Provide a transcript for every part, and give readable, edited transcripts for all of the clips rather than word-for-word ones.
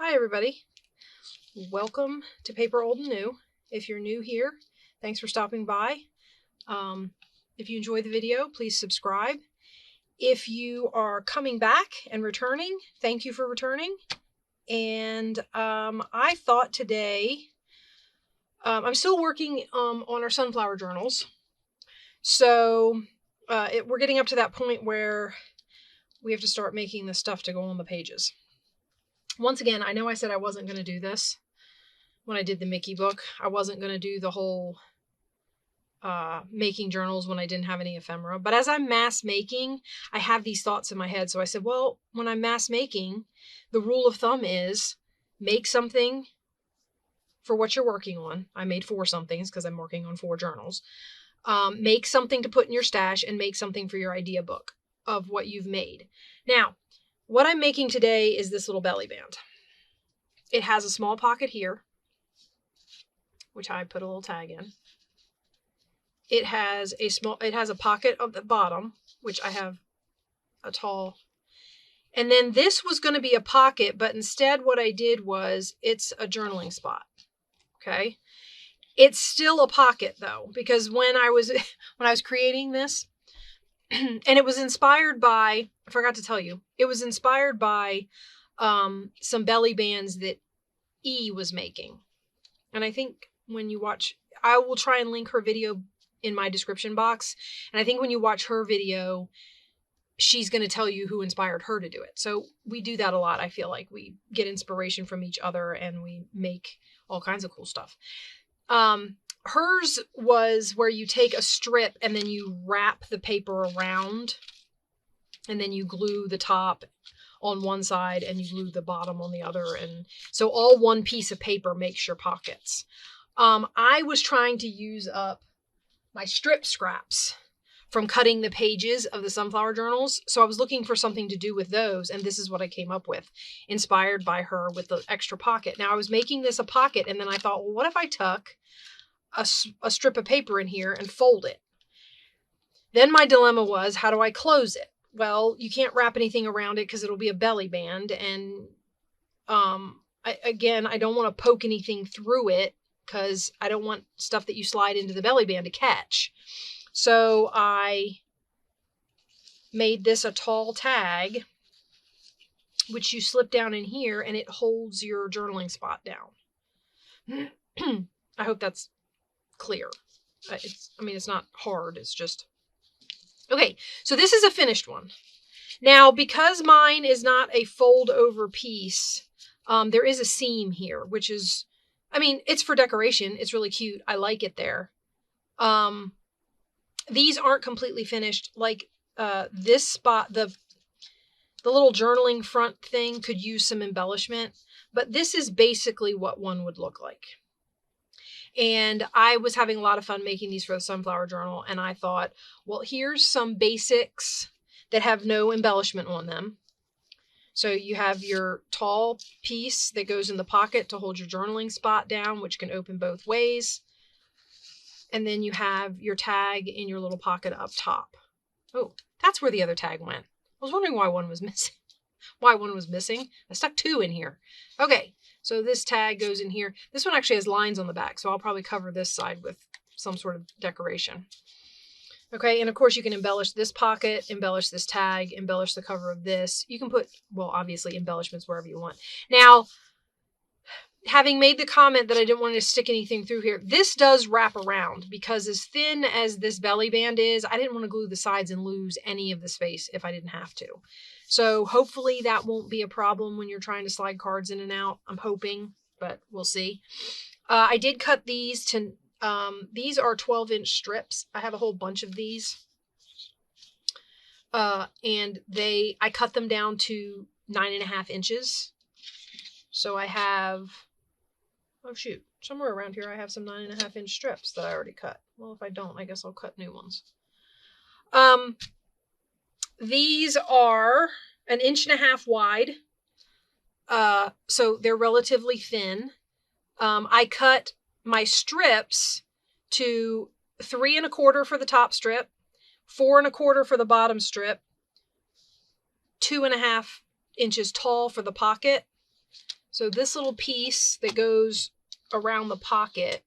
Hi everybody, welcome to Paper Old and New. If you're new here, thanks for stopping by. If you enjoyed the video, please subscribe. If you are coming back and returning, thank you for returning. And I thought today, I'm still working on our sunflower journals. So we're getting up to that point where we have to start making the stuff to go on the pages. Once again, I know I said I wasn't going to do this when I did the Mickey book. I wasn't going to do the whole making journals when I didn't have any ephemera. But as I'm mass making, I have these thoughts in my head. So I said, well, when I'm mass making, the rule of thumb is make something for what you're working on. I made 4 somethings because I'm working on 4 journals. Make something to put in your stash and make something for your idea book of what you've made. Now, what I'm making today is this little belly band. It has a small pocket here, which I put a little tag in. It has a pocket at the bottom, which I have a tall. And then this was going to be a pocket, but instead what I did was it's a journaling spot. Okay. It's still a pocket though, because when I was creating this, and it was inspired by, I forgot to tell you, it was inspired by some belly bands that E was making. And I think when you watch, I will try and link her video in my description box. And I think when you watch her video, she's going to tell you who inspired her to do it. So we do that a lot. I feel like we get inspiration from each other and we make all kinds of cool stuff. Hers was where you take a strip and then you wrap the paper around and then you glue the top on one side and you glue the bottom on the other. And so all one piece of paper makes your pockets. I was trying to use up my strip scraps from cutting the pages of the sunflower journals. So I was looking for something to do with those. And this is what I came up with, inspired by her with the extra pocket. Now I was making this a pocket. And then I thought, well, what if I tuck a strip of paper in here and fold it? Then my dilemma was, how do I close it? Well, you can't wrap anything around it because it'll be a belly band. And I don't want to poke anything through it because I don't want stuff that you slide into the belly band to catch. So I made this a tall tag, which you slip down in here and it holds your journaling spot down. I hope that's clear. It's not hard. It's just, okay. So this is a finished one. Now, because mine is not a fold over piece, there is a seam here, which is, it's for decoration. It's really cute. I like it there. These aren't completely finished. Like, this spot, the little journaling front thing could use some embellishment, but this is basically what one would look like. And I was having a lot of fun making these for the sunflower journal. And I thought, well, here's some basics that have no embellishment on them. So you have your tall piece that goes in the pocket to hold your journaling spot down, which can open both ways. And then you have your tag in your little pocket up top. Oh, that's where the other tag went. I was wondering why one was missing. I stuck 2 in here. Okay, so this tag goes in here. This one actually has lines on the back, so I'll probably cover this side with some sort of decoration. Okay, and of course you can embellish this pocket, embellish this tag, embellish the cover of this. You can put, well, obviously embellishments wherever you want. Now, having made the comment that I didn't want to stick anything through here, this does wrap around because as thin as this belly band is, I didn't want to glue the sides and lose any of the space if I didn't have to. So hopefully that won't be a problem when you're trying to slide cards in and out. I'm hoping, but we'll see. I did cut these to, these are 12-inch strips. I have a whole bunch of these. And I cut them down to 9.5 inches. So I have, oh shoot, somewhere around here I have some 9.5-inch strips that I already cut. Well, if I don't, I guess I'll cut new ones. These are 1.5 inches wide. So they're relatively thin. I cut my strips to 3 1/4 for the top strip, 4 1/4 for the bottom strip, 2.5 inches tall for the pocket, So this little piece that goes around the pocket,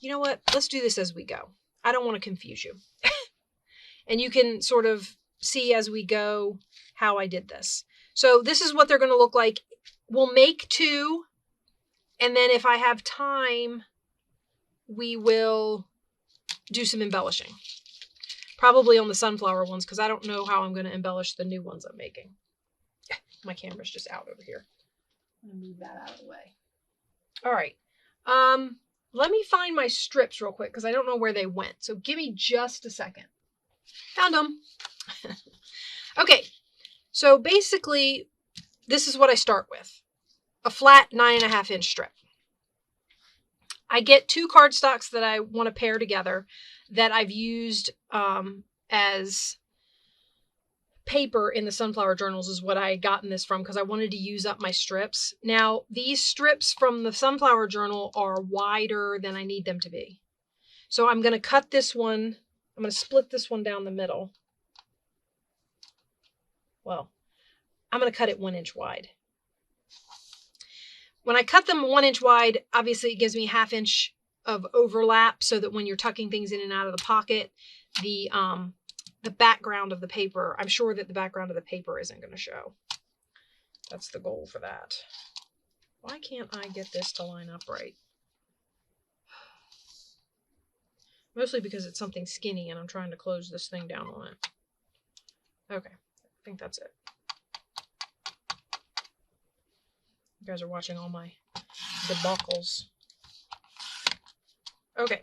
you know what? Let's do this as we go. I don't want to confuse you. And you can sort of see as we go how I did this. So this is what they're going to look like. We'll make 2, and then if I have time, we will do some embellishing. Probably on the sunflower ones, because I don't know how I'm going to embellish the new ones I'm making. My camera's just out over here. I'm going to move that out of the way. All right. Let me find my strips real quick, because I don't know where they went. So give me just a second. Found them. Okay. So basically, this is what I start with. A flat 9.5 inch strip. I get 2 cardstocks that I want to pair together that I've used as paper in the sunflower journals is what I had gotten this from because I wanted to use up my strips. Now, these strips from the sunflower journal are wider than I need them to be. So I'm going to cut this one. I'm going to split this one down the middle. Well, I'm going to cut it 1 inch wide. When I cut them 1 inch wide, obviously it gives me 1/2 inch of overlap so that when you're tucking things in and out of the pocket, the background of the paper, I'm sure that the background of the paper isn't going to show. That's the goal for that. Why can't I get this to line up right? Mostly because it's something skinny and I'm trying to close this thing down on it. Okay, I think that's it. You guys are watching all my debacles. Okay,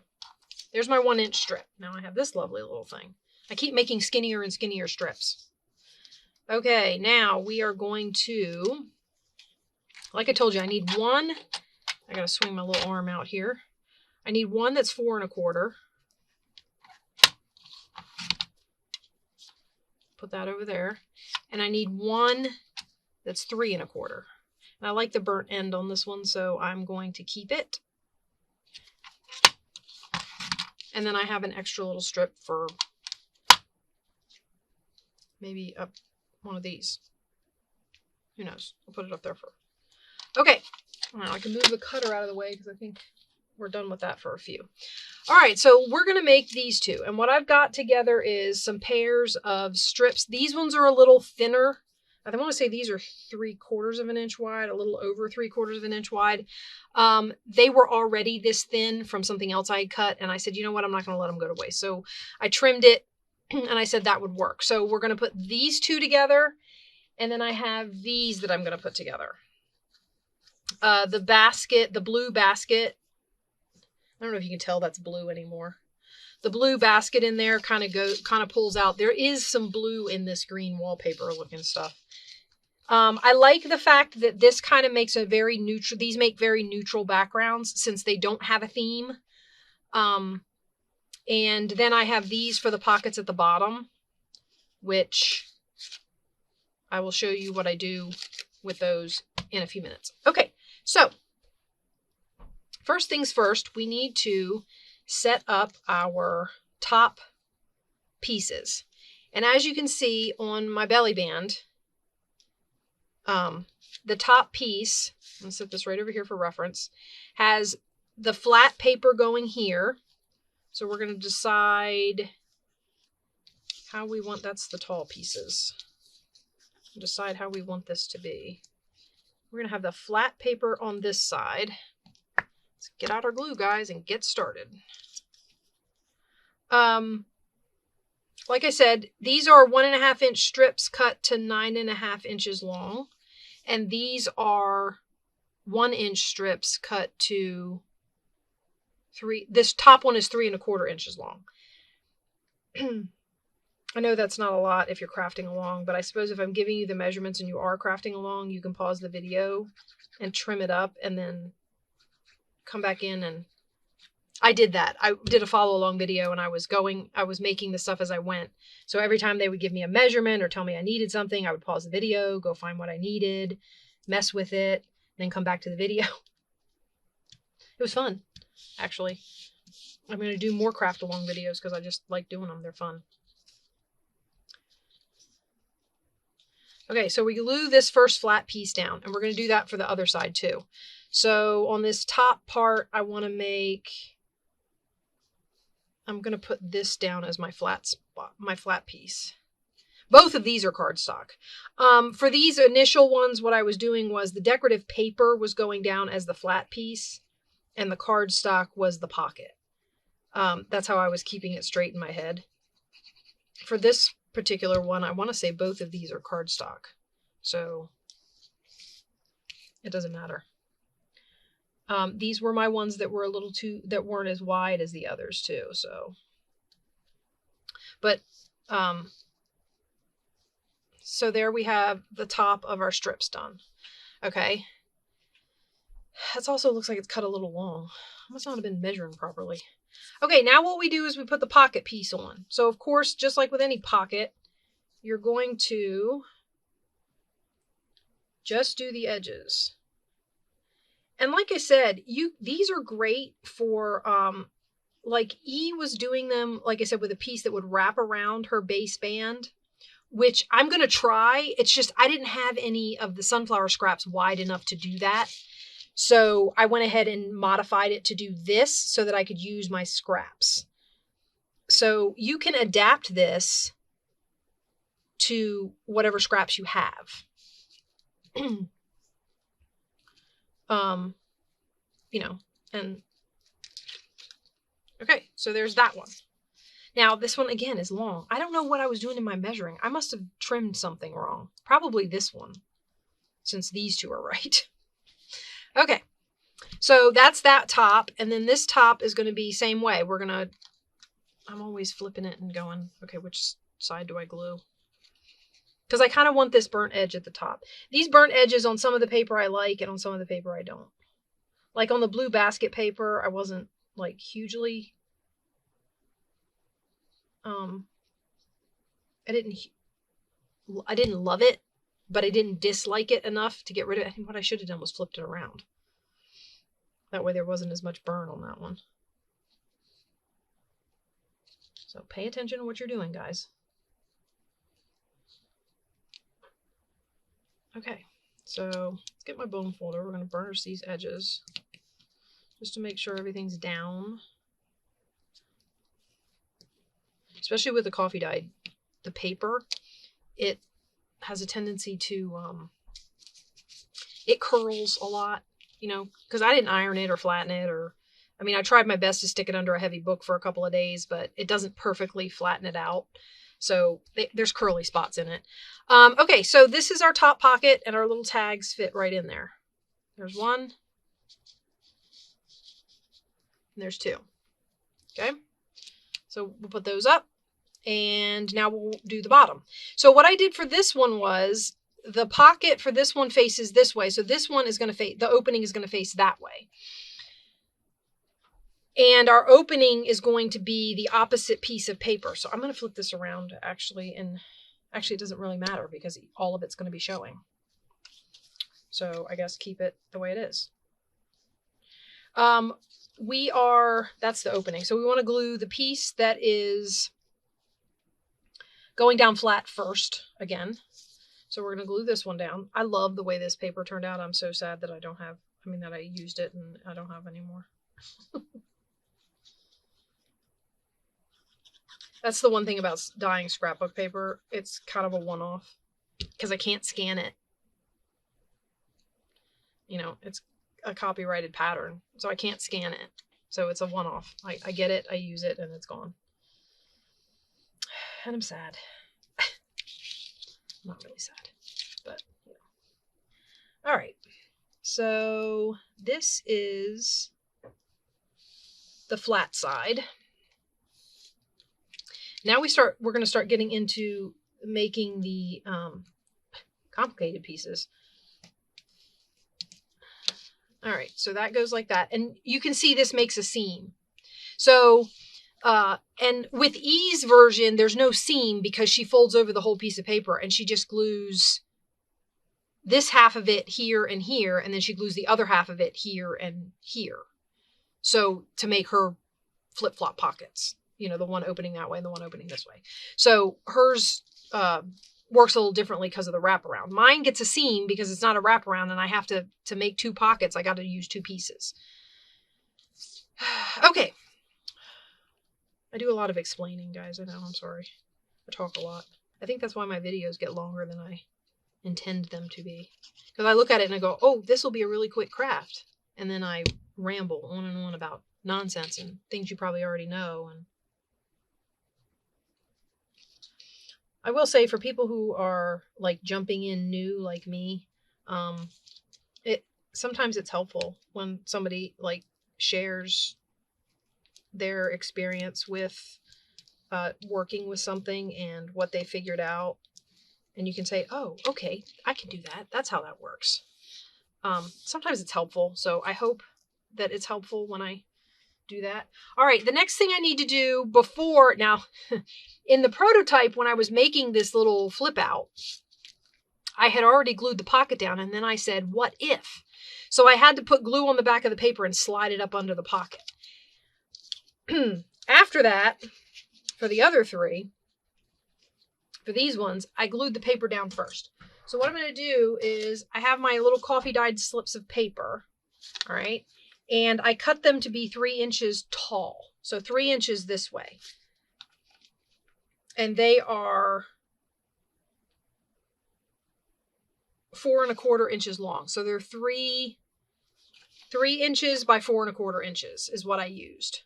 there's my 1 inch strip. Now I have this lovely little thing. I keep making skinnier and skinnier strips. Okay, now we are going to, like I told you, I need one. I gotta swing my little arm out here. I need one that's 4 1/4. Put that over there. And I need one that's 3 1/4. And I like the burnt end on this one, so I'm going to keep it. And then I have an extra little strip for maybe up one of these. Who knows? I'll put it up there for. Okay. Now I can move the cutter out of the way because I think we're done with that for a few. All right, so we're going to make these 2. And what I've got together is some pairs of strips. These ones are a little thinner. I want to say these are 3/4 of an inch wide, a little over 3/4 of an inch wide. They were already this thin from something else I had cut. And I said, you know what? I'm not going to let them go to waste. So I trimmed it and I said that would work. So we're going to put these 2 together. And then I have these that I'm going to put together. The basket, the blue basket. I don't know if you can tell that's blue anymore. The blue basket in there kind of pulls out. There is some blue in this green wallpaper looking stuff. I like the fact that this kind of makes a very neutral, these make very neutral backgrounds since they don't have a theme. And then I have these for the pockets at the bottom, which I will show you what I do with those in a few minutes. Okay, so first things first, we need to set up our top pieces. And as you can see on my belly band, the top piece, I'm going to set this right over here for reference, has the flat paper going here. So we're going to decide how we want, that's the tall pieces. Decide how we want this to be. We're going to have the flat paper on this side. Let's get out our glue, guys, and get started. Like I said, these are 1.5 inch strips cut to 9.5 inches long. And these are 1 inch strips cut to 3. This top one is 3 1/4 inches long. I know that's not a lot if you're crafting along, but I suppose if I'm giving you the measurements and you are crafting along, you can pause the video and trim it up and then come back in. And I did that. I did a follow along video and I was making the stuff as I went. So every time they would give me a measurement or tell me I needed something, I would pause the video, go find what I needed, mess with it, then come back to the video. It was fun, actually. I'm going to do more craft along videos because I just like doing them. They're fun. Okay, so we glue this first flat piece down, and we're going to do that for the other side too. So on this top part, I want to make, I'm going to put this down as my flat spot, my flat piece. Both of these are cardstock. For these initial ones, what I was doing was the decorative paper was going down as the flat piece, and the cardstock was the pocket. That's how I was keeping it straight in my head. For this particular one, I want to say both of these are cardstock, so it doesn't matter. These were my ones that were a little too, that weren't as wide as the others too, so. But, so there we have the top of our strips done. Okay. That also looks like it's cut a little long. I must not have been measuring properly. Okay, now what we do is we put the pocket piece on. So of course, just like with any pocket, you're going to just do the edges. And like I said, these are great for, like E was doing them, like I said, with a piece that would wrap around her base band, which I'm going to try. It's just, I didn't have any of the sunflower scraps wide enough to do that. So I went ahead and modified it to do this so that I could use my scraps. So you can adapt this to whatever scraps you have. You know, and okay, so there's that one. Now this one again is long. I don't know what I was doing in my measuring. I must have trimmed something wrong. Probably this one, since these two are right. Okay, so that's that top, and then this top is going to be same way. We're going to, I'm always flipping it and going, okay, which side do I glue? Because I kind of want this burnt edge at the top. These burnt edges on some of the paper I like, and on some of the paper I don't. Like on the blue basket paper, I wasn't like hugely, I didn't love it, but I didn't dislike it enough to get rid of it. I think what I should have done was flipped it around. That way there wasn't as much burn on that one. So pay attention to what you're doing, guys. Okay, so let's get my bone folder. We're going to burnish these edges just to make sure everything's down. Especially with the coffee dyed, the paper, it has a tendency to, it curls a lot, you know, because I didn't iron it or flatten it, or, I mean, I tried my best to stick it under a heavy book for a couple of days, but it doesn't perfectly flatten it out. So there's curly spots in it. Okay, so this is our top pocket, and our little tags fit right in there. There's one, and there's two. Okay, so we'll put those up, and now we'll do the bottom. So what I did for this one was, the pocket for this one faces this way. So this one is going to face, the opening is going to face that way. And our opening is going to be the opposite piece of paper. So I'm going to flip this around actually, and actually it doesn't really matter because all of it's going to be showing. So I guess keep it the way it is. That's the opening. So we want to glue the piece that is going down flat first again. So we're going to glue this one down. I love the way this paper turned out. I'm so sad that I don't have, that I used it and I don't have any more. That's the one thing about dyeing scrapbook paper. It's kind of a one-off because I can't scan it. You know, it's a copyrighted pattern, so I can't scan it. So it's a one-off. I get it, I use it, and it's gone. And I'm sad. Not really sad, but you know. All right. So this is the flat side. Now we're going to start getting into making the complicated pieces. All right, so that goes like that. And you can see this makes a seam. So, and with E's version, there's no seam because she folds over the whole piece of paper and she just glues this half of it here, and then she glues the other half of it here and here. So to make her flip-flop pockets, you know, the one opening that way and the one opening this way. So hers works a little differently because of the wraparound. Mine gets a seam because it's not a wraparound, and I have to make 2 pockets, I got to use 2 pieces. Okay. I do a lot of explaining, guys. I know, I'm sorry. I talk a lot. I think that's why my videos get longer than I intend them to be. Because I look at it and I go, oh, this will be a really quick craft. And then I ramble on and on about nonsense and things you probably already know. And I will say, for people who are like jumping in new like me, sometimes it's helpful when somebody like shares their experience with working with something and what they figured out. And you can say, oh, okay, I can do that. That's how that works. Sometimes it's helpful. So I hope that it's helpful when I do that. All right, the next thing I need to do before, now, in the prototype, when I was making this little flip out, I had already glued the pocket down, and then I said, what if? So I had to put glue on the back of the paper and slide it up under the pocket. After that, for the other 3, for these ones, I glued the paper down first. So what I'm going to do is I have my little coffee dyed slips of paper, all right, and I cut them to be 3 inches tall. So 3 inches this way. And they are 4 1/4 inches long. So they're 3 inches by 4 1/4 inches is what I used.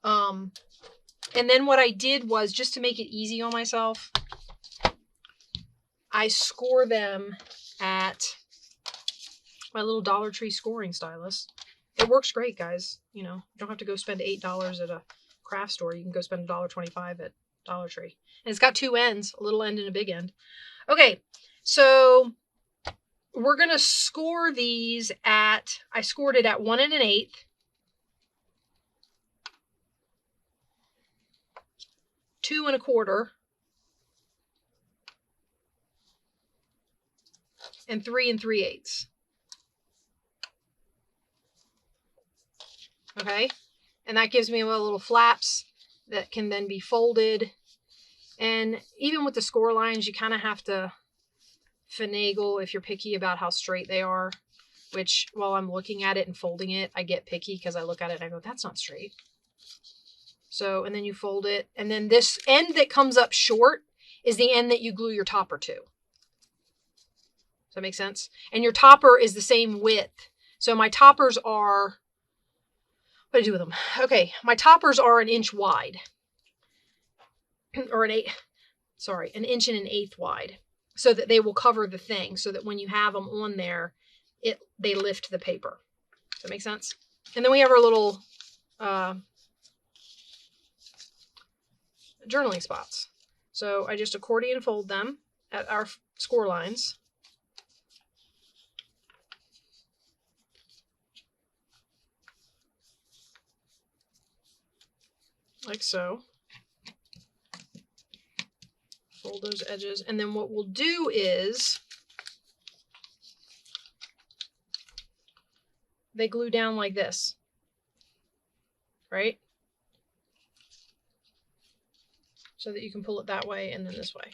And then what I did was, just to make it easy on myself, I score them at my little Dollar Tree scoring stylus. It works great, guys. You know, you don't have to go spend $8 at a craft store. You can go spend $1.25 at Dollar Tree. And it's got 2 ends, a little end and a big end. Okay, so we're going to score these at, I scored it at 1 1/8, 2 1/4, and 3 3/8. Okay, and that gives me little flaps that can then be folded. And even with the score lines, you kind of have to finagle if you're picky about how straight they are, which while I'm looking at it and folding it, I get picky because I look at it and I go, that's not straight. So, and then you fold it, and then this end that comes up short is the end that you glue your topper to. Does that make sense? And your topper is the same width. So my toppers are, what do I do with them? Okay, my toppers are 1 inch wide. Or an 1 1/8 wide. So that they will cover the thing. So that when you have them on there, they lift the paper. Does that make sense? And then we have our little journaling spots. So I just accordion fold them at our score lines. Like so. Fold those edges. And then what we'll do is they glue down like this. Right? So that you can pull it that way and then this way.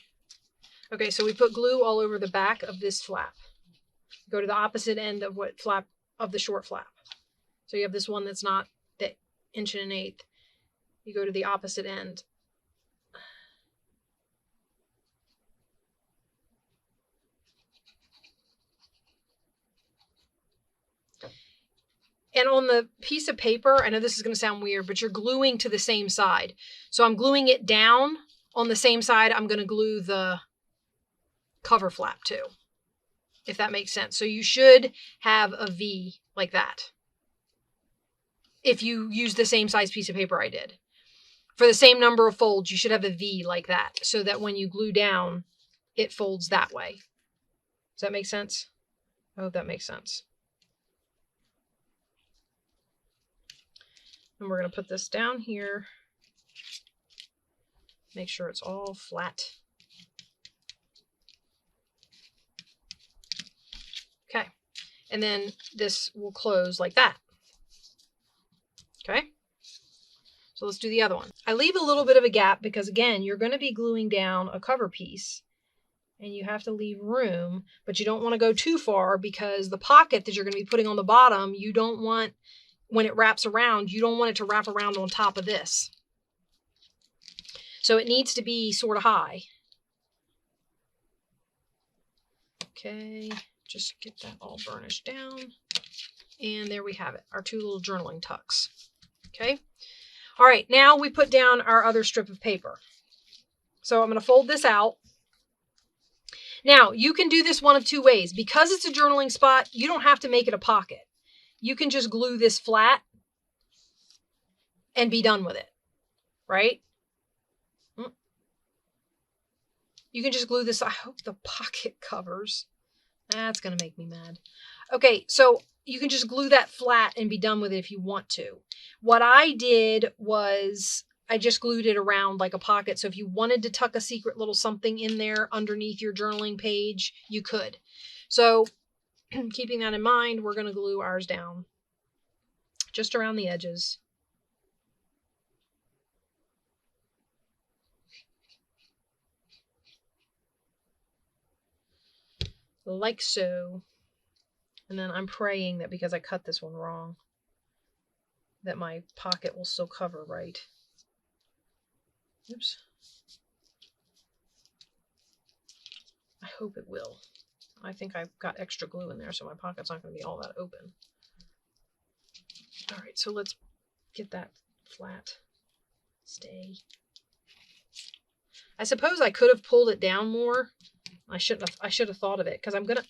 Okay, so we put glue all over the back of this flap. Go to the opposite end of the short flap. So you have this one that's not the 1 1/8. You go to the opposite end. And on the piece of paper, I know this is going to sound weird, but you're gluing to the same side. So I'm gluing it down on the same side. I'm going to glue the cover flap too, if that makes sense. So you should have a V like that if you use the same size piece of paper I did. For the same number of folds, you should have a V like that, so that when you glue down, it folds that way. Does that make sense? I hope that makes sense. And we're going to put this down here. Make sure it's all flat. Okay. And then this will close like that. Okay. So let's do the other one. I leave a little bit of a gap because, again, you're going to be gluing down a cover piece. and you have to leave room, but you don't want to go too far because the pocket that you're going to be putting on the bottom, you don't want, when it wraps around, you don't want it to wrap around on top of this. So it needs to be sort of high. Okay, just get that all burnished down. And there we have it, our two little journaling tucks. Okay. All right, now we put down our other strip of paper. So I'm going to fold this out. Now, you can do this one of two ways. Because it's a journaling spot, you don't have to make it a pocket. You can just glue this flat and be done with it, right? You can just glue this. I hope the pocket covers. That's going to make me mad. Okay, so you can just glue that flat and be done with it if you want to. What I did was I just glued it around like a pocket. So if you wanted to tuck a secret little something in there underneath your journaling page, you could. So keeping that in mind, we're going to glue ours down just around the edges. Like so. And then I'm praying that because I cut this one wrong, that my pocket will still cover right. Oops. I hope it will. I think I've got extra glue in there, so my pocket's not going to be all that open. All right, so let's get that flat. Stay. I suppose I could have pulled it down more. I should have thought of it, because I'm going to...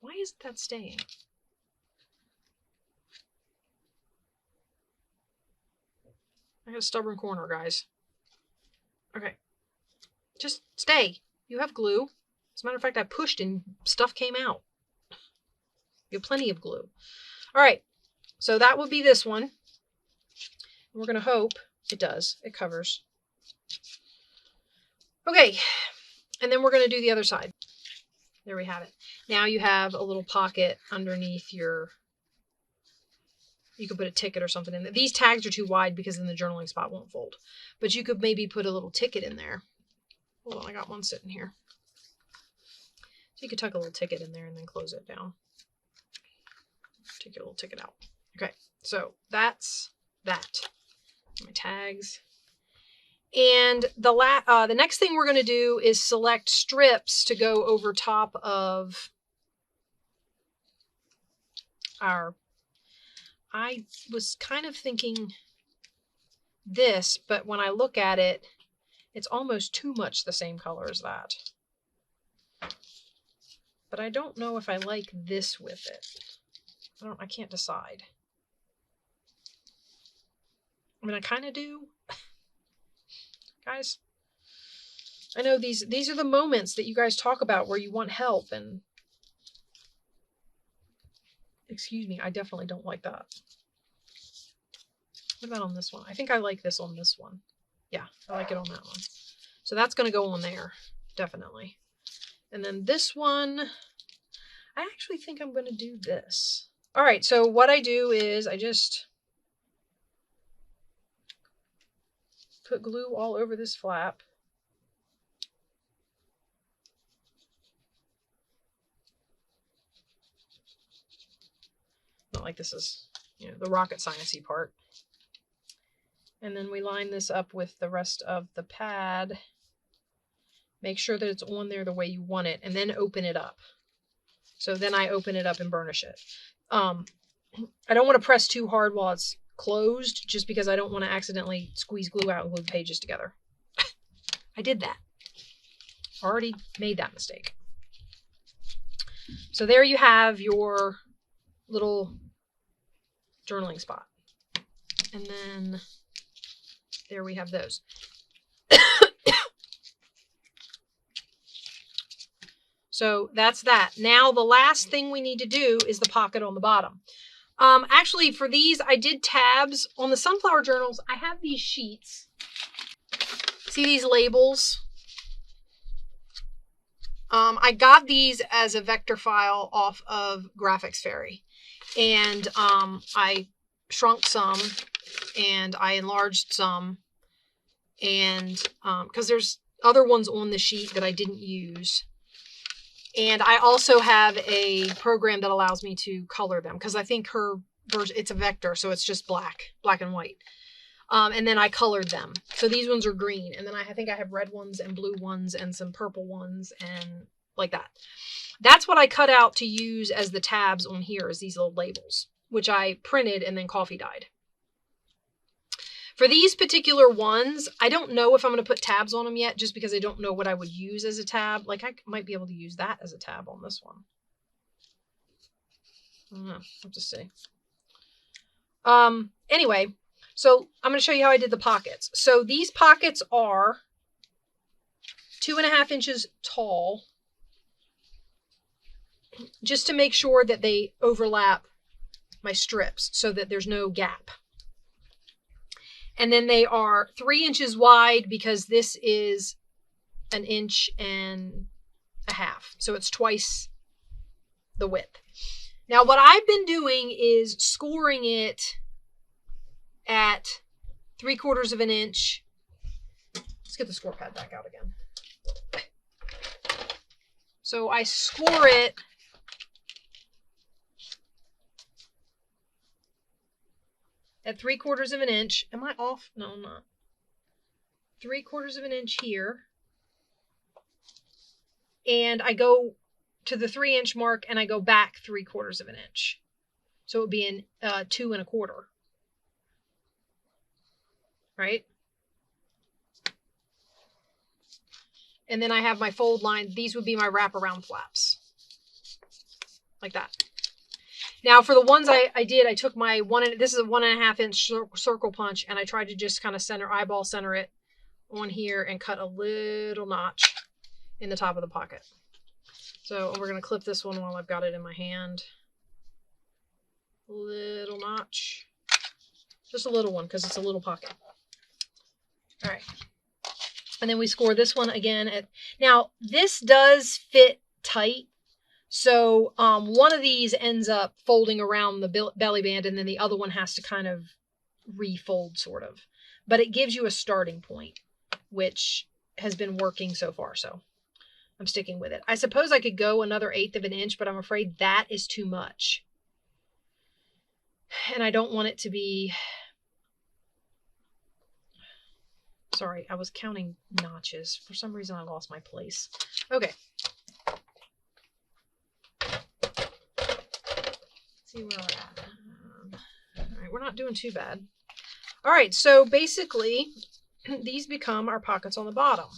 Why isn't that staying? I got a stubborn corner, guys. Okay. Just stay. You have glue. As a matter of fact, I pushed and stuff came out. You have plenty of glue. All right. So that would be this one. We're going to hope it does. It covers. Okay. And then we're going to do the other side. There we have it. Now you have a little pocket underneath your... You could put a ticket or something in there. These tags are too wide because then the journaling spot won't fold. But you could maybe put a little ticket in there. Hold on, I got one sitting here. So you could tuck a little ticket in there and then close it down. Take your little ticket out. Okay, so that's that. My tags. And the next thing we're going to do is select strips to go over top of our... I was kind of thinking this, but when I look at it, it's almost too much the same color as that. But I don't know if I like this with it. I can't decide. I mean, I kind of do. Guys, I know these are the moments that you guys talk about where you want help, and excuse me, I definitely don't like that. What about on this one? I think I like this on this one. Yeah, I like it on that one. So that's going to go on there, definitely. And then this one, I actually think I'm going to do this. All right, so what I do is I just put glue all over this flap. Not like this is, the rocket science-y part. And then we line this up with the rest of the pad. Make sure that it's on there the way you want it, and then open it up. So then I open it up and burnish it. I don't want to press too hard while it's closed, just because I don't want to accidentally squeeze glue out and glue the pages together. I did that. Already made that mistake. So there you have your little journaling spot. And then there we have those. So that's that. Now the last thing we need to do is the pocket on the bottom. Actually, for these, I did tabs. On the sunflower journals, I have these sheets. See these labels? I got these as a vector file off of Graphics Fairy. And I shrunk some, and I enlarged some. And because there's other ones on the sheet that I didn't use. And I also have a program that allows me to color them because I think her version, it's a vector, so it's just black and white. And then I colored them. So these ones are green. And then I think I have red ones and blue ones and some purple ones and like that. That's what I cut out to use as the tabs on here, is these little labels, which I printed and then coffee dyed. For these particular ones, I don't know if I'm going to put tabs on them yet, just because I don't know what I would use as a tab. Like I might be able to use that as a tab on this one. I don't know. I'll have to see. Anyway, so I'm going to show you how I did the pockets. So these pockets are 2.5 inches tall, just to make sure that they overlap my strips so that there's no gap. And then they are 3 inches wide because this is 1.5 inches. So it's twice the width. Now what I've been doing is scoring it at 3/4 inch. Let's get the score pad back out again. So I score it at 3/4 inch. Am I off? No, I'm not. 3/4 inch here. And I go to the 3 inch mark and I go back 3/4 inch. So it would be in 2 1/4. Right? And then I have my fold line. These would be my wraparound flaps. Like that. Now for the ones I did, I took my this is a 1.5 inch circle punch, and I tried to just kind of eyeball center it on here and cut a little notch in the top of the pocket. So we're going to clip this one while I've got it in my hand. Little notch. Just a little one because it's a little pocket. All right. And then we score this one again. Now this does fit tight. So one of these ends up folding around the belly band, and then the other one has to kind of refold sort of. But it gives you a starting point, which has been working so far. So I'm sticking with it. I suppose I could go another 1/8 inch, but I'm afraid that is too much. And I don't want it to be... Sorry, I was counting notches. For some reason, I lost my place. Okay. See where we're at. All right, we're not doing too bad. All right, so basically, these become our pockets on the bottom.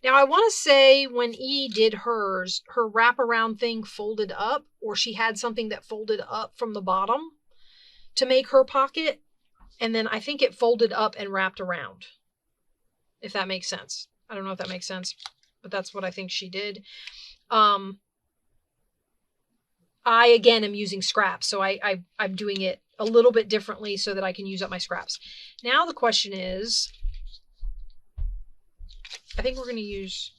Now, I want to say when E did hers, her wraparound thing folded up, or she had something that folded up from the bottom to make her pocket. And then I think it folded up and wrapped around, if that makes sense. I don't know if that makes sense, but that's what I think she did. I, again, am using scraps, so I'm doing it a little bit differently so that I can use up my scraps. Now the question is, I think we're going to use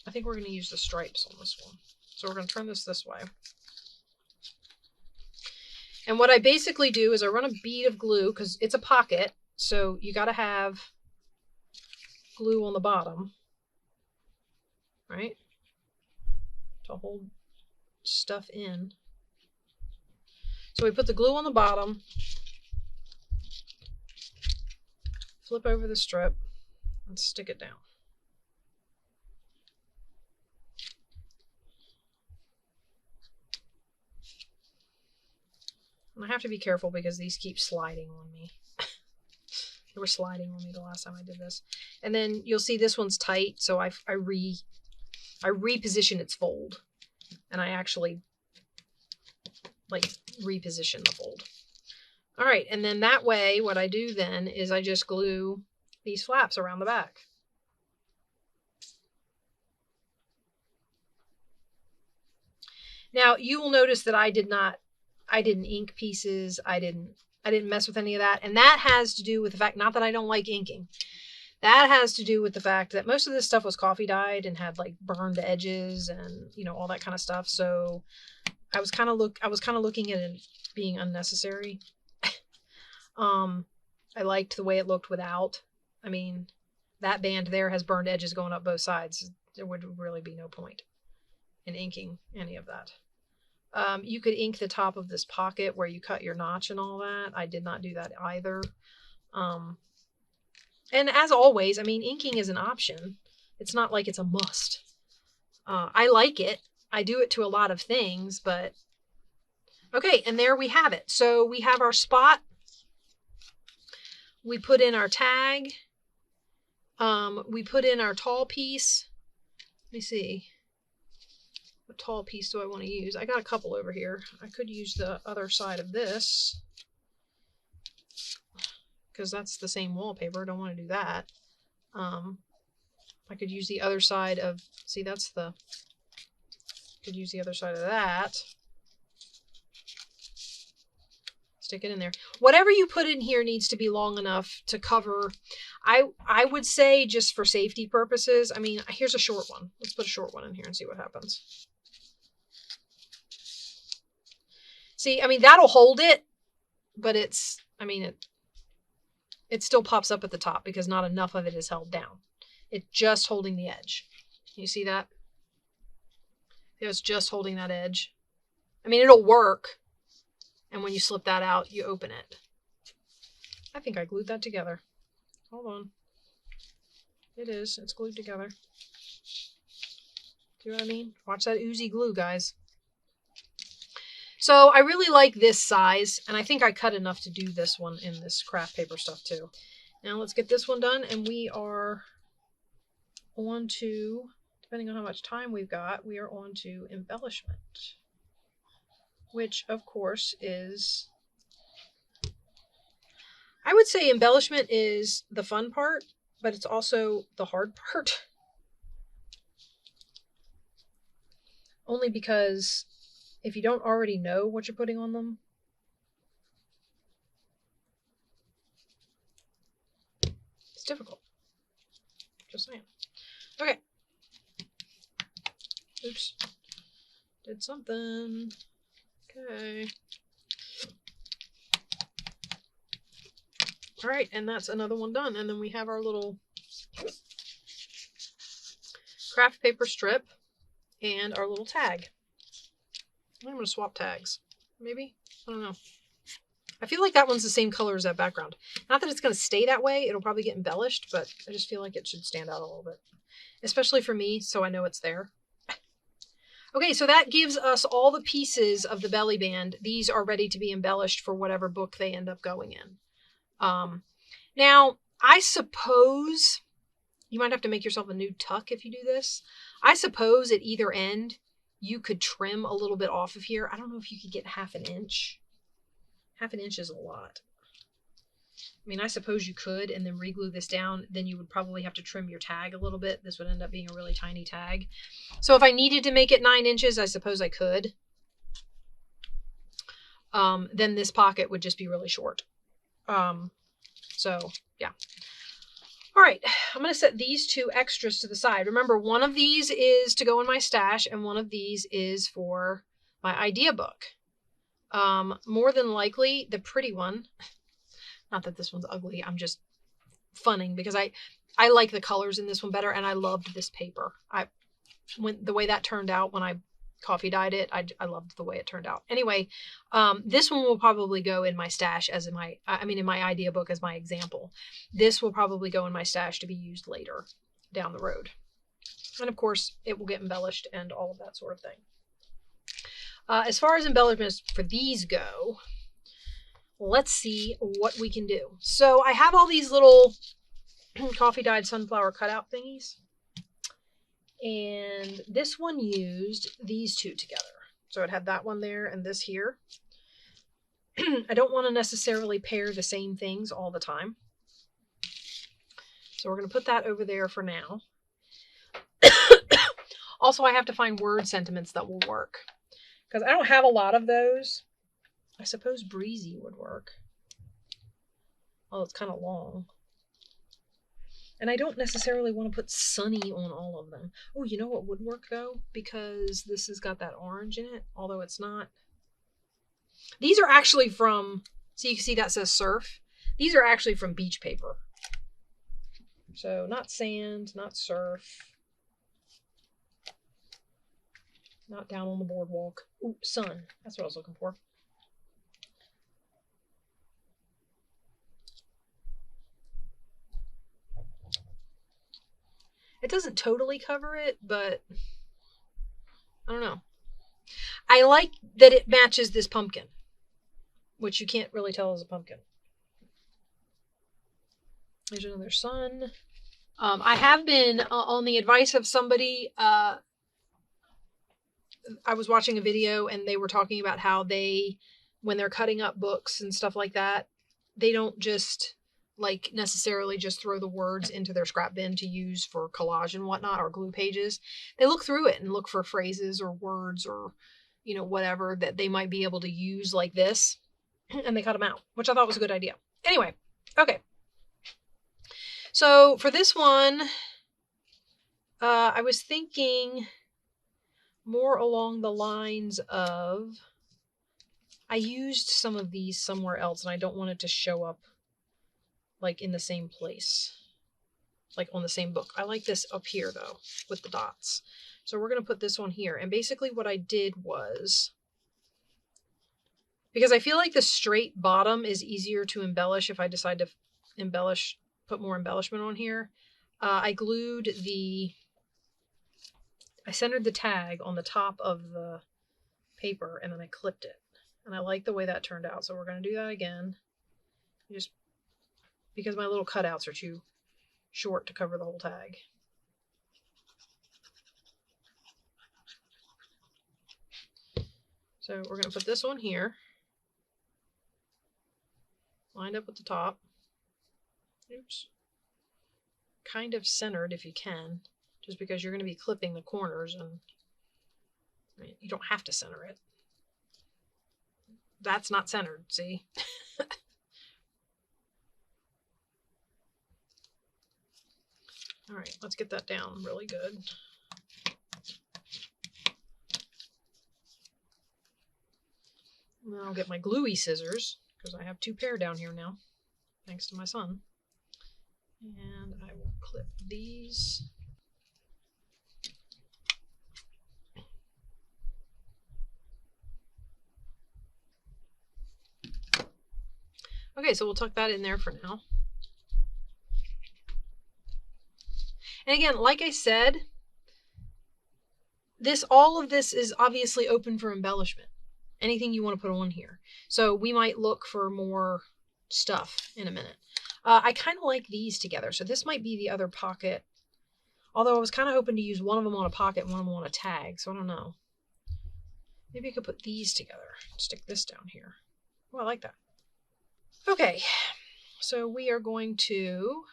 the stripes on this one. So we're going to turn this way. And what I basically do is I run a bead of glue, because it's a pocket, so you got to have glue on the bottom, right? To hold stuff in. So we put the glue on the bottom, flip over the strip, and stick it down. And I have to be careful because these keep sliding on me. They were sliding on me the last time I did this. And then you'll see this one's tight, so I reposition its fold. And I actually reposition the fold. All right, and then that way what I do then is I just glue these flaps around the back. Now you will notice that I didn't ink pieces. I didn't mess with any of that. And that has to do with the fact, not that I don't like inking. That has to do with the fact that most of this stuff was coffee dyed and had like burned edges and, you know, all that kind of stuff. So I was kind of looking at it being unnecessary. I liked the way it looked without. I mean, that band there has burned edges going up both sides. There would really be no point in inking any of that. You could ink the top of this pocket where you cut your notch and all that. I did not do that either. And as always, I mean, inking is an option. It's not like it's a must. I like it. I do it to a lot of things, but okay, and there we have it. So we have our spot. We put in our tag. We put in our tall piece. Let me see. What tall piece do I want to use? I got a couple over here. I could use the other side of this, because that's the same wallpaper. I don't want to do that. I could use the other side of, see, that's the, could use the other side of that. Stick it in there. Whatever you put in here needs to be long enough to cover. I would say, just for safety purposes, I mean, here's a short one. Let's put a short one in here and see what happens. See, I mean, that'll hold it, but it's, I mean, it still pops up at the top because not enough of it is held down. It's just holding the edge. You see that? It's just holding that edge. I mean, it'll work. And when you slip that out, you open it. I think I glued that together. Hold on. It is. It's glued together. See what I mean? Watch that oozy glue, guys. So I really like this size, and I think I cut enough to do this one in this craft paper stuff too. Now let's get this one done, and we are on to, depending on how much time we've got, we are on to embellishment, which of course is, I would say embellishment is the fun part, but it's also the hard part. Only because if you don't already know what you're putting on them, it's difficult. Just saying. Okay. Oops. Did something. Okay. All right, and that's another one done. And then we have our little craft paper strip and our little tag. I'm going to swap tags. Maybe? I don't know. I feel like that one's the same color as that background. Not that it's going to stay that way. It'll probably get embellished, but I just feel like it should stand out a little bit. Especially for me, so I know it's there. Okay, so that gives us all the pieces of the belly band. These are ready to be embellished for whatever book they end up going in. Now, I suppose you might have to make yourself a new tuck if you do this. I suppose at either end, you could trim a little bit off of here. I don't know if you could get half an inch. Half an inch is a lot. I mean, I suppose you could and then re-glue this down. Then you would probably have to trim your tag a little bit. This would end up being a really tiny tag. So if I needed to make it 9 inches, I suppose I could. Then this pocket would just be really short. So, yeah. All right, I'm going to set these two extras to the side. Remember, one of these is to go in my stash, and one of these is for my idea book. More than likely, the pretty one, not that this one's ugly, I'm just funning because I like the colors in this one better, and I loved this paper. The way that turned out when I coffee dyed it, I loved the way it turned out. Anyway, this one will probably go in my stash as in my idea book as my example. This will probably go in my stash to be used later down the road. And of course, it will get embellished and all of that sort of thing. As far as embellishments for these go, let's see what we can do. So I have all these little coffee dyed sunflower cutout thingies. And this one used these two together. So it had that one there and this here. I don't want to necessarily pair the same things all the time. So we're going to put that over there for now. Also, I have to find word sentiments that will work. Because I don't have a lot of those. I suppose breezy would work. Well, it's kind of long. And I don't necessarily want to put sunny on all of them. Oh, you know what would work though? Because this has got that orange in it, although it's not. These are actually from, so you can see that says surf. These are actually from beach paper. So not sand, not surf, not down on the boardwalk. Ooh, sun. That's what I was looking for. It doesn't totally cover it, but I don't know. I like that it matches this pumpkin, which you can't really tell is a pumpkin. There's another sun. I have been, on the advice of somebody, I was watching a video and they were talking about how they, when they're cutting up books and stuff like that, they don't just like necessarily just throw the words into their scrap bin to use for collage and whatnot or glue pages. They look through it and look for phrases or words or, you know, whatever that they might be able to use like this, and they cut them out, which I thought was a good idea. Anyway, okay. So for this one, I was thinking more along the lines of, I used some of these somewhere else and I don't want it to show up like in the same place, like on the same book. I like this up here though with the dots. So we're going to put this one here. And basically what I did was, because I feel like the straight bottom is easier to embellish if I decide to embellish, put more embellishment on here. I centered the tag on the top of the paper and then I clipped it. And I like the way that turned out. So we're going to do that again. Just because my little cutouts are too short to cover the whole tag. So we're going to put this one here. Lined up with the top. Oops. Kind of centered if you can. Just because you're going to be clipping the corners and I mean, you don't have to center it. That's not centered, see? All right, let's get that down really good. And then I'll get my gluey scissors, because I have 2 pair down here now, thanks to my son. And I will clip these. Okay, so we'll tuck that in there for now. And again, like I said, all of this is obviously open for embellishment. Anything you want to put on here. So we might look for more stuff in a minute. I kind of like these together. So this might be the other pocket. Although I was kind of hoping to use one of them on a pocket and one of them on a tag. So I don't know. Maybe I could put these together. Stick this down here. Oh, I like that. Okay. So we are going to...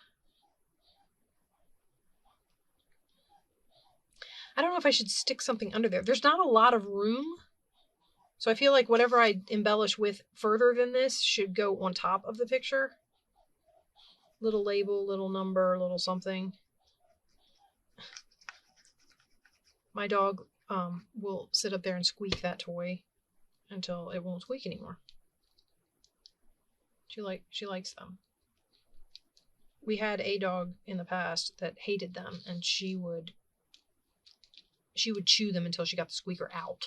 I don't know if I should stick something under there. There's not a lot of room. So I feel like whatever I embellish with further than this should go on top of the picture. Little label, little number, little something. My dog will sit up there and squeak that toy until it won't squeak anymore. She likes them. We had a dog in the past that hated them, and she would chew them until she got the squeaker out.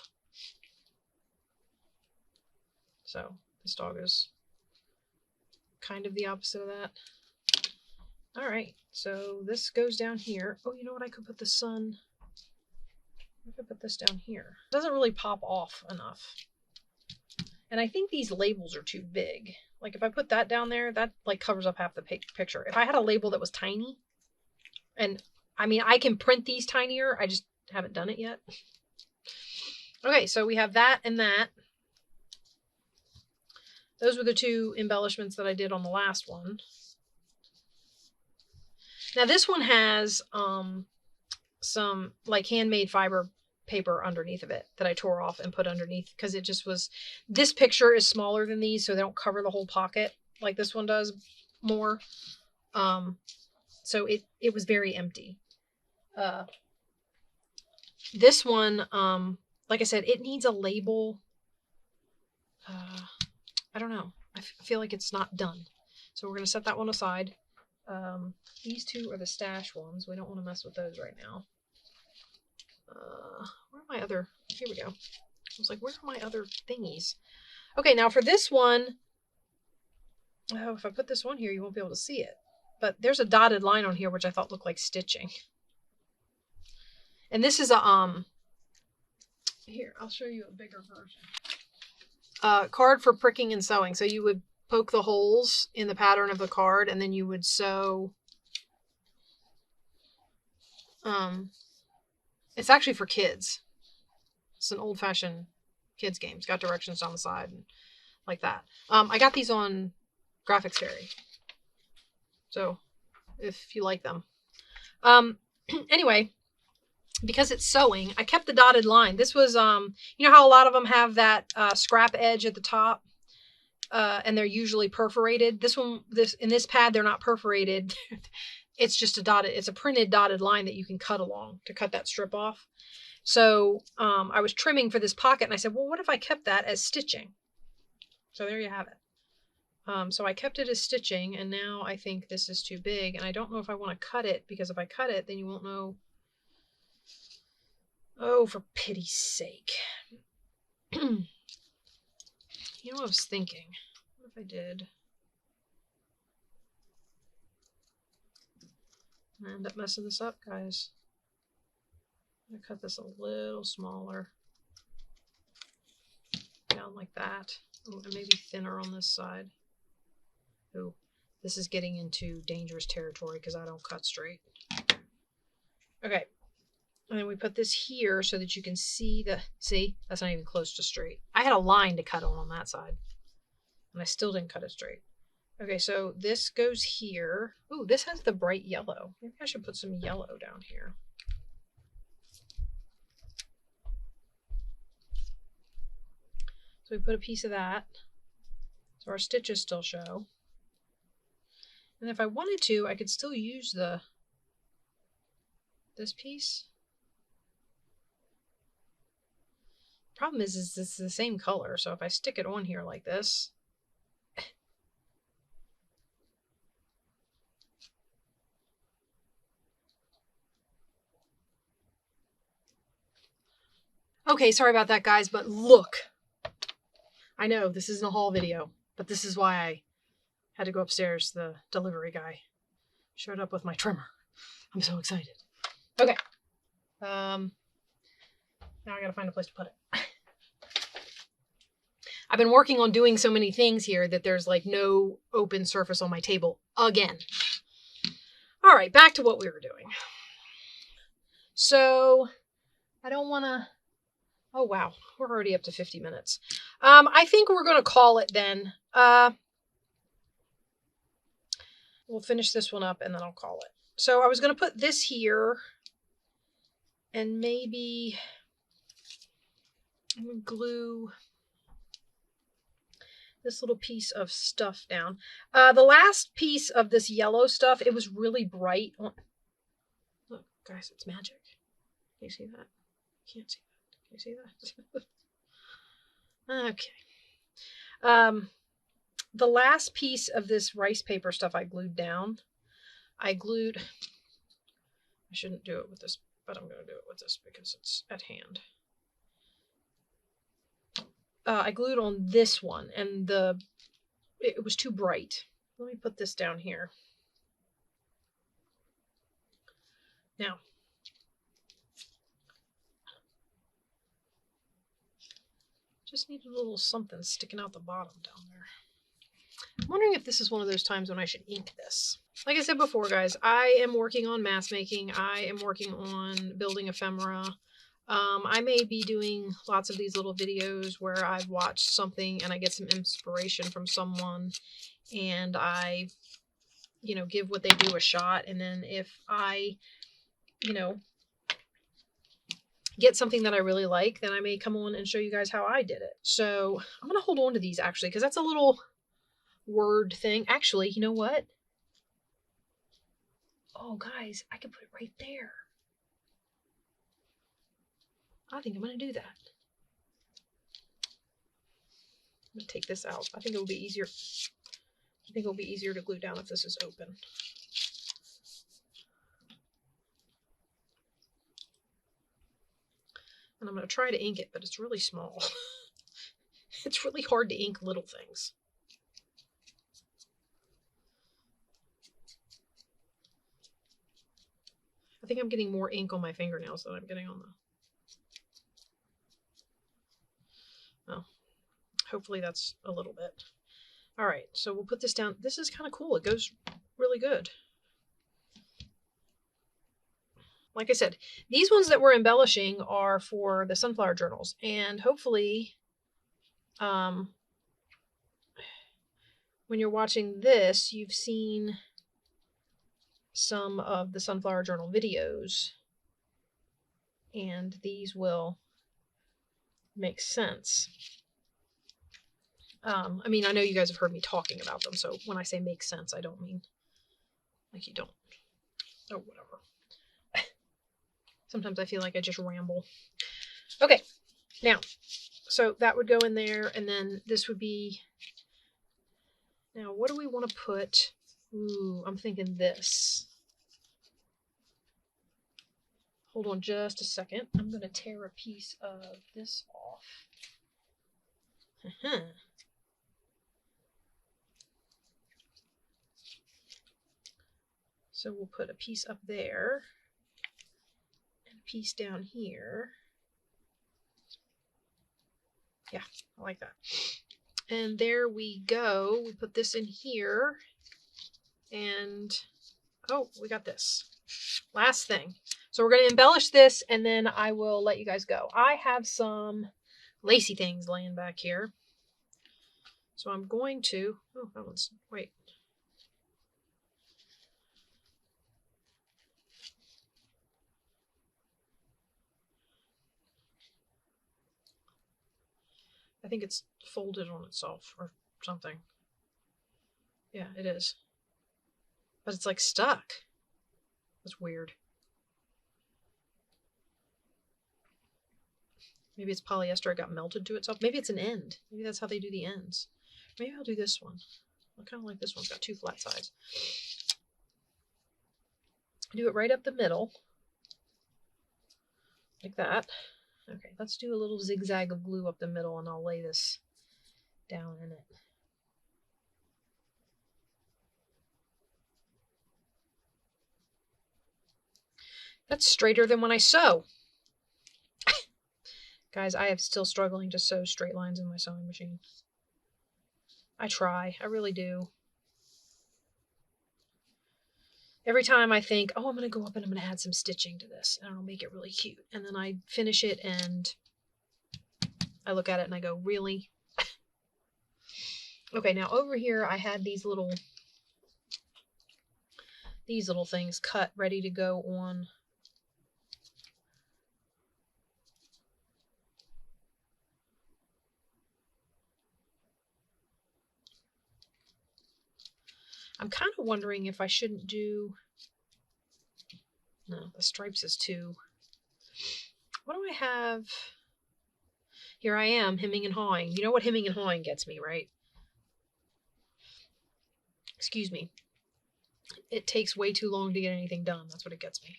So this dog is kind of the opposite of that. All right, so this goes down here. Oh, you know what? I could put the sun. I could put this down here. It doesn't really pop off enough. And I think these labels are too big. Like if I put that down there, that like covers up half the picture. If I had a label that was tiny, and I mean, I can print these tinier. I just haven't done it yet. Okay, so we have that and that. Those were the 2 embellishments that I did on the last one. Now this one has some like handmade fiber paper underneath of it that I tore off and put underneath because it just was, this picture is smaller than these, so they don't cover the whole pocket like this one does more. So it was very empty. This one, like I said, it needs a label. I don't know. I feel like it's not done. So we're going to set that one aside. These two are the stash ones. We don't want to mess with those right now. Where are my other... Here we go. I was like, where are my other thingies? Okay, now for this one... Oh, if I put this one here, you won't be able to see it. But there's a dotted line on here, which I thought looked like stitching. And this is a, here, I'll show you a bigger version. Card for pricking and sewing. So you would poke the holes in the pattern of the card, and then you would sew. It's actually for kids. It's an old-fashioned kids game. It's got directions down the side and like that. I got these on Graphics Fairy. So if you like them. Anyway, because it's sewing, I kept the dotted line. This was, you know how a lot of them have that scrap edge at the top, and they're usually perforated. In this pad, they're not perforated. It's just it's a printed dotted line that you can cut along to cut that strip off. So I was trimming for this pocket, and I said, well, what if I kept that as stitching? So there you have it. So I kept it as stitching, and now I think this is too big, and I don't know if I want to cut it, because if I cut it, then you won't know. Oh, for pity's sake. You know what I was thinking? What if I did? I end up messing this up, guys. I'm gonna cut this a little smaller. Down like that. Oh, and maybe thinner on this side. Oh, this is getting into dangerous territory because I don't cut straight. Okay. And then we put this here so that you can see see, that's not even close to straight. I had a line to cut on that side, and I still didn't cut it straight. Okay, so this goes here. Ooh, this has the bright yellow. Maybe I should put some yellow down here. So we put a piece of that, so our stitches still show. And if I wanted to, I could still use this piece. Problem is it's the same color, so if I stick it on here like this, okay, sorry about that, guys, but look. I know this isn't a haul video, but this is why I had to go upstairs. The delivery guy showed up with my trimmer. I'm so excited. Okay. Now I gotta find a place to put it. I've been working on doing so many things here that there's like no open surface on my table again. All right, back to what we were doing. So I don't want to... Oh, wow. We're already up to 50 minutes. I think we're going to call it then. We'll finish this one up and then I'll call it. So I was going to put this here and maybe I'm going to glue this little piece of stuff down. The last piece of this yellow stuff, it was really bright. Look, guys, it's magic. Can you see that? Can't see that. Can you see that? Okay. The last piece of this rice paper stuff I glued down. I shouldn't do it with this, but I'm going to do it with this because it's at hand. I glued on this one, and it was too bright. Let me put this down here. Now, just need a little something sticking out the bottom down there. I'm wondering if this is one of those times when I should ink this. Like I said before, guys, I am working on mass making. I am working on building ephemera. I may be doing lots of these little videos where I've watched something and I get some inspiration from someone and I, give what they do a shot. And then if I, get something that I really like, then I may come on and show you guys how I did it. So I'm going to hold on to these actually, because that's a little word thing. Actually, you know what? Oh, guys, I could put it right there. I think I'm going to do that. I'm going to take this out. I think it'll be easier. I think it'll be easier to glue down if this is open. I'm going to try to ink it, but it's really small. It's really hard to ink little things. I think I'm getting more ink on my fingernails than I'm getting on the... Oh, hopefully that's a little bit. All right, so we'll put this down. This is kind of cool. It goes really good. Like I said, these ones that we're embellishing are for the sunflower journals, and hopefully when you're watching this, you've seen some of the sunflower journal videos, and these will make sense. I mean, I know you guys have heard me talking about them, so when I say make sense, I don't mean like you don't. Oh, whatever. Sometimes I feel like I just ramble. Okay, now, so that would go in there, and then this would be... Now, what do we want to put? Ooh, I'm thinking this. Hold on just a second. I'm going to tear a piece of this off. So we'll put a piece up there and a piece down here. Yeah, I like that. And there we go. We put this in here. And, oh, we got this. Last thing. So we're going to embellish this, and then I will let you guys go. I have some lacy things laying back here. So I'm going to... Oh, that one's... Wait. I think it's folded on itself or something. Yeah, it is. But it's like stuck. That's weird. Maybe it's polyester. It got melted to itself. Maybe it's an end. Maybe that's how they do the ends. Maybe I'll do this one. I kind of like this one. It's got two flat sides. Do it right up the middle. Like that. Okay, let's do a little zigzag of glue up the middle, and I'll lay this down in it. That's straighter than when I sew. Guys, I am still struggling to sew straight lines in my sewing machine. I try. I really do. Every time I think, oh, I'm going to go up and I'm going to add some stitching to this, and it'll make it really cute. And then I finish it, and I look at it, and I go, really? Okay, now over here, I had these little things cut, ready to go on. I'm kind of wondering if I shouldn't do... No, the stripes is too... What do I have? Here I am, hemming and hawing. You know what hemming and hawing gets me, right? Excuse me. It takes way too long to get anything done. That's what it gets me.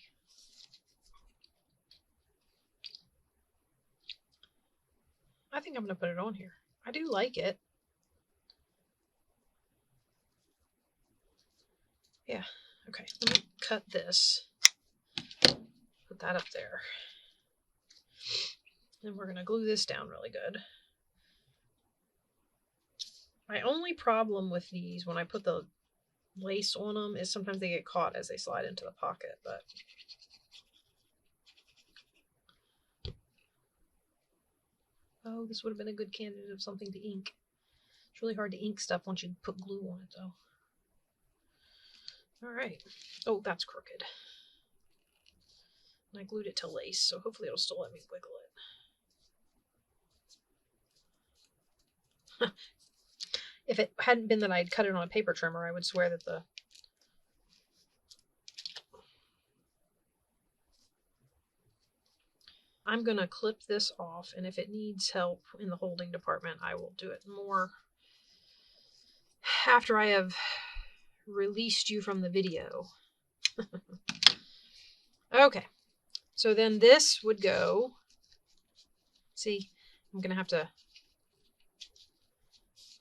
I think I'm going to put it on here. I do like it. Yeah. Okay, let me cut this. Put that up there. And we're going to glue this down really good. My only problem with these when I put the lace on them is sometimes they get caught as they slide into the pocket, but oh, this would have been a good candidate of something to ink. It's really hard to ink stuff once you put glue on it, though. All right. Oh, that's crooked. And I glued it to lace, so hopefully it'll still let me wiggle it. If it hadn't been that I'd cut it on a paper trimmer, I would swear that the... I'm going to clip this off, and if it needs help in the holding department, I will do it more after I have released you from the video. Okay, so then this would go See, I'm going to have to,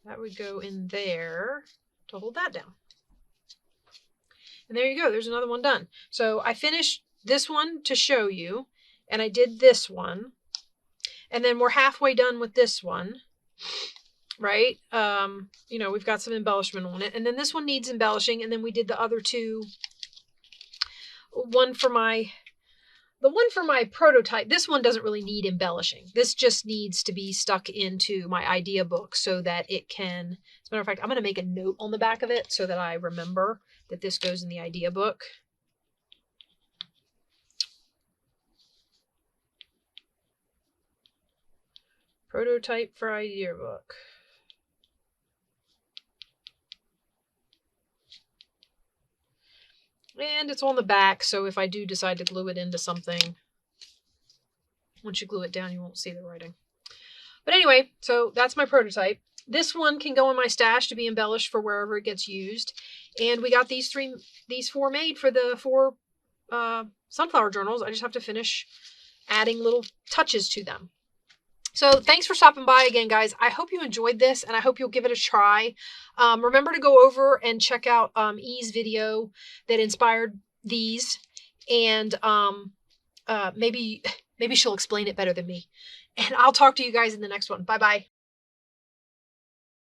that would go in there to hold that down. And there you go. There's another one done. So I finished this one to show you, and I did this one. And then we're halfway done with this one, right? You know, we've got some embellishment on it. And then this one needs embellishing. And then we did the other two. The one for my prototype, this one doesn't really need embellishing. This just needs to be stuck into my idea book so that it can, as a matter of fact, I'm going to make a note on the back of it so that I remember that this goes in the idea book. Prototype for idea book. And it's on the back, so if I do decide to glue it into something, once you glue it down, you won't see the writing. But anyway, so that's my prototype. This one can go in my stash to be embellished for wherever it gets used. And we got these four made for the 4 sunflower journals. I just have to finish adding little touches to them. So thanks for stopping by again, guys. I hope you enjoyed this, and I hope you'll give it a try. Remember to go over and check out E's video that inspired these, and maybe she'll explain it better than me. And I'll talk to you guys in the next one. Bye-bye.